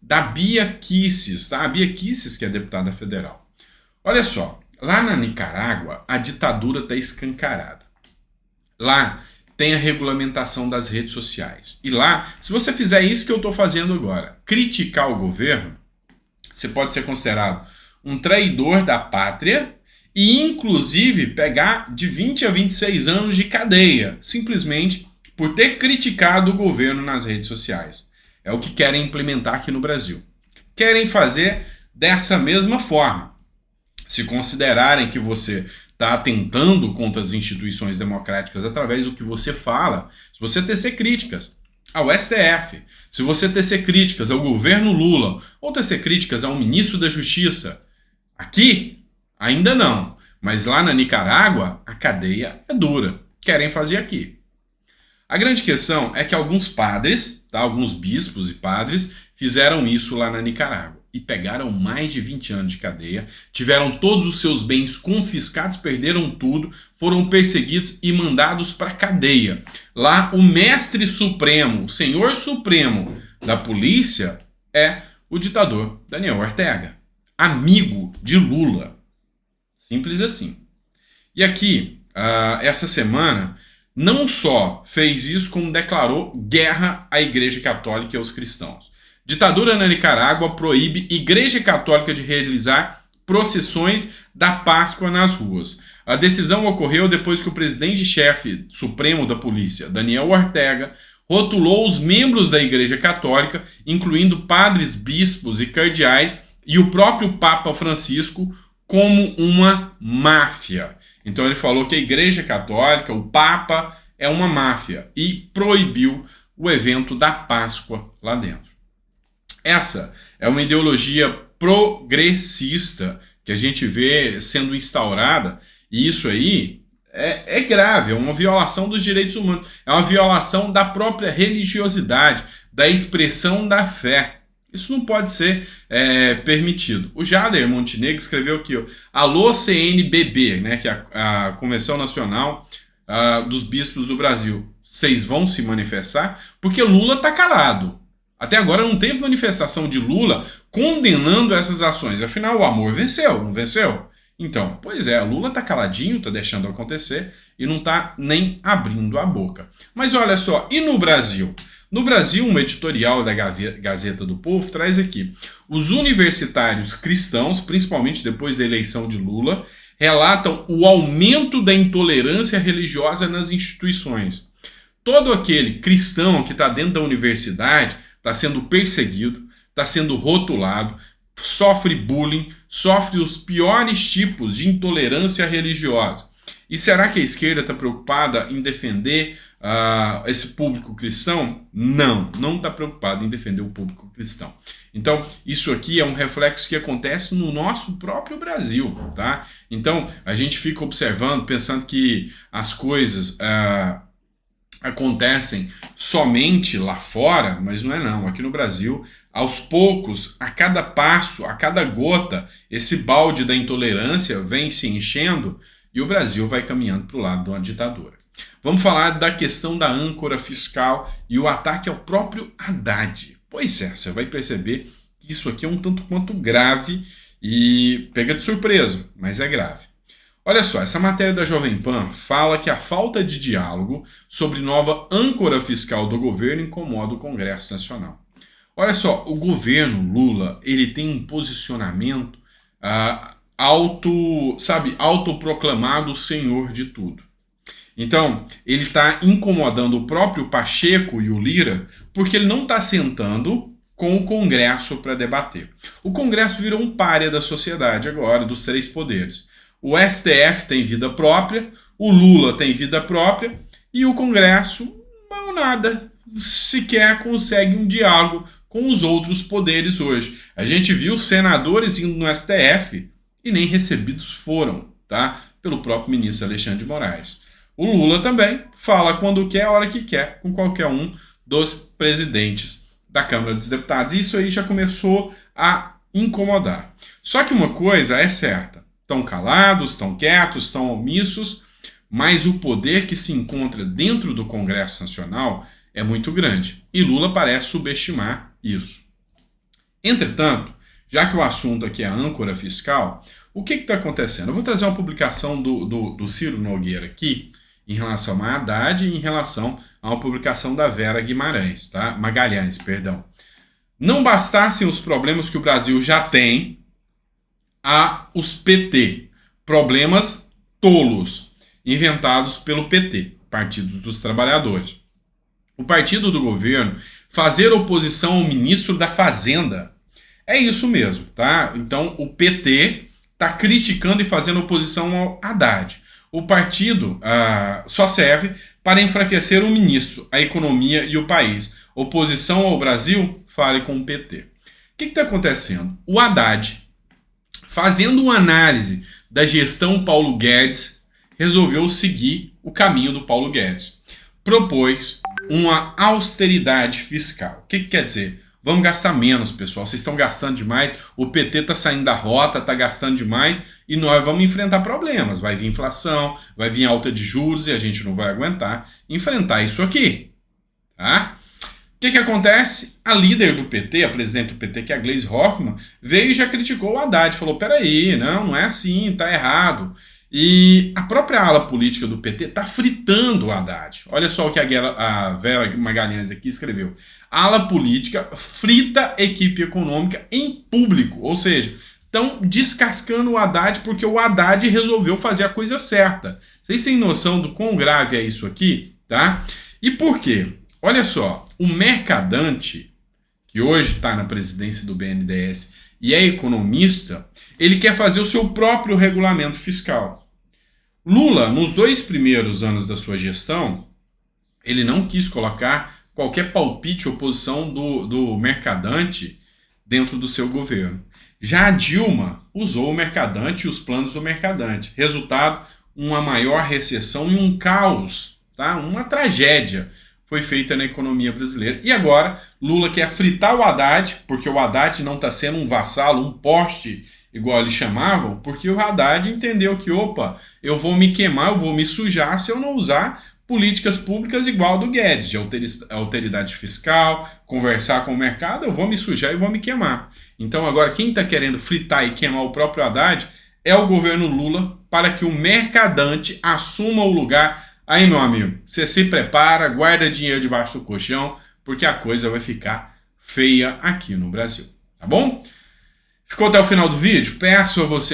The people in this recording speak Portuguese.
da Bia Kicis, tá? A Bia Kicis, que é deputada federal. Olha só, lá na Nicarágua, a ditadura está escancarada. Lá tem a regulamentação das redes sociais. E lá, se você fizer isso que eu estou fazendo agora, criticar o governo, você pode ser considerado um traidor da pátria e, inclusive, pegar de 20 a 26 anos de cadeia, simplesmente por ter criticado o governo nas redes sociais. É o que querem implementar aqui no Brasil. Querem fazer dessa mesma forma. Se considerarem que você está atentando contra as instituições democráticas através do que você fala, se você tecer críticas ao STF, se você tecer críticas ao governo Lula, ou tecer críticas ao ministro da Justiça, aqui, ainda não, mas lá na Nicarágua, a cadeia é dura. Querem fazer aqui. A grande questão é que alguns padres, tá, alguns bispos e padres, fizeram isso lá na Nicarágua e pegaram mais de 20 anos de cadeia, tiveram todos os seus bens confiscados, perderam tudo, foram perseguidos e mandados para a cadeia. Lá o mestre supremo, o senhor supremo da polícia é o ditador Daniel Ortega, amigo de Lula. Simples assim. E aqui, essa semana, não só fez isso, como declarou guerra à Igreja Católica e aos cristãos. Ditadura na Nicarágua proíbe Igreja Católica de realizar procissões da Páscoa nas ruas. A decisão ocorreu depois que o presidente-chefe supremo da polícia, Daniel Ortega, rotulou os membros da Igreja Católica, incluindo padres, bispos e cardeais, e o próprio Papa Francisco, como uma máfia. Então ele falou que a Igreja Católica, o Papa, é uma máfia e proibiu o evento da Páscoa lá dentro. Essa é uma ideologia progressista que a gente vê sendo instaurada, e isso aí é grave, é uma violação dos direitos humanos, é uma violação da própria religiosidade, da expressão da fé. Isso não pode ser permitido. O Jader Montenegro escreveu aqui, ó, alô CNBB, né, que é a Convenção Nacional dos Bispos do Brasil. Vocês vão se manifestar? Porque Lula está calado. Até agora não teve manifestação de Lula condenando essas ações. Afinal, o amor venceu, não venceu? Então, pois é, Lula está caladinho, está deixando acontecer e não está nem abrindo a boca. Mas olha só, e no Brasil? No Brasil, um editorial da Gazeta do Povo traz aqui: os universitários cristãos, principalmente depois da eleição de Lula, relatam o aumento da intolerância religiosa nas instituições. Todo aquele cristão que está dentro da universidade está sendo perseguido, está sendo rotulado, sofre bullying, sofre os piores tipos de intolerância religiosa. E será que a esquerda está preocupada em defender esse público cristão? Não está preocupada em defender o público cristão. Então, isso aqui é um reflexo que acontece no nosso próprio Brasil, tá? Então, a gente fica observando, pensando que as coisas acontecem somente lá fora, mas não é não. Aqui no Brasil, aos poucos, a cada passo, a cada gota, esse balde da intolerância vem se enchendo e o Brasil vai caminhando para o lado de uma ditadura. Vamos falar da questão da âncora fiscal e o ataque ao próprio Haddad. Pois é, você vai perceber que isso aqui é um tanto quanto grave e pega de surpresa, mas é grave. Olha só, essa matéria da Jovem Pan fala que a falta de diálogo sobre nova âncora fiscal do governo incomoda o Congresso Nacional. Olha só, o governo Lula, ele tem um posicionamento autoproclamado senhor de tudo. Então, ele está incomodando o próprio Pacheco e o Lira porque ele não está sentando com o Congresso para debater. O Congresso virou um pária da sociedade agora, dos três poderes. O STF tem vida própria, o Lula tem vida própria e o Congresso, não nada, sequer consegue um diálogo com os outros poderes hoje. A gente viu senadores indo no STF e nem recebidos foram, tá? Pelo próprio ministro Alexandre de Moraes. O Lula também fala quando quer, a hora que quer, com qualquer um dos presidentes da Câmara dos Deputados. Isso aí já começou a incomodar. Só que uma coisa é certa: estão calados, estão quietos, estão omissos, mas o poder que se encontra dentro do Congresso Nacional é muito grande. E Lula parece subestimar isso. Entretanto, já que o assunto aqui é âncora fiscal, o que está acontecendo? Eu vou trazer uma publicação do Ciro Nogueira aqui, em relação a Haddad e em relação a uma publicação da Vera Guimarães, tá? Magalhães, perdão. Não bastassem os problemas que o Brasil já tem, há os PT, problemas tolos, inventados pelo PT, Partido dos Trabalhadores. O partido do governo fazer oposição ao ministro da Fazenda. É isso mesmo, tá? Então o PT está criticando e fazendo oposição ao Haddad. O partido só serve para enfraquecer o ministro, a economia e o país. Oposição ao Brasil, fale com o PT. O que está acontecendo? O Haddad, fazendo uma análise da gestão Paulo Guedes, resolveu seguir o caminho do Paulo Guedes. Propôs uma austeridade fiscal. O que quer dizer? Vamos gastar menos, pessoal. Vocês estão gastando demais, o PT está saindo da rota, está gastando demais e nós vamos enfrentar problemas. Vai vir inflação, vai vir alta de juros e a gente não vai aguentar enfrentar isso aqui. Tá? O que acontece? A líder do PT, a presidente do PT, que é a Gleisi Hoffmann, veio e já criticou o Haddad. Falou, peraí, não é assim, tá errado. E a própria ala política do PT está fritando o Haddad. Olha só o que a Vera Magalhães aqui escreveu. A ala política frita a equipe econômica em público. Ou seja, estão descascando o Haddad porque o Haddad resolveu fazer a coisa certa. Vocês têm noção do quão grave é isso aqui? Tá? E por quê? Olha só, o Mercadante, que hoje está na presidência do BNDES e é economista, ele quer fazer o seu próprio regulamento fiscal. Lula, nos 2 primeiros anos da sua gestão, ele não quis colocar qualquer palpite ou posição do Mercadante dentro do seu governo. Já a Dilma usou o Mercadante e os planos do Mercadante. Resultado, uma maior recessão e um caos, tá? Uma tragédia foi feita na economia brasileira. E agora, Lula quer fritar o Haddad, porque o Haddad não está sendo um vassalo, um poste, igual eles chamavam, porque o Haddad entendeu que, opa, eu vou me queimar, eu vou me sujar se eu não usar políticas públicas igual a do Guedes, de alteridade fiscal, conversar com o mercado, eu vou me sujar e vou me queimar. Então agora quem está querendo fritar e queimar o próprio Haddad é o governo Lula para que o Mercadante assuma o lugar. Aí, meu amigo, você se prepara, guarda dinheiro debaixo do colchão, porque a coisa vai ficar feia aqui no Brasil, tá bom? Ficou até o final do vídeo? Peço a você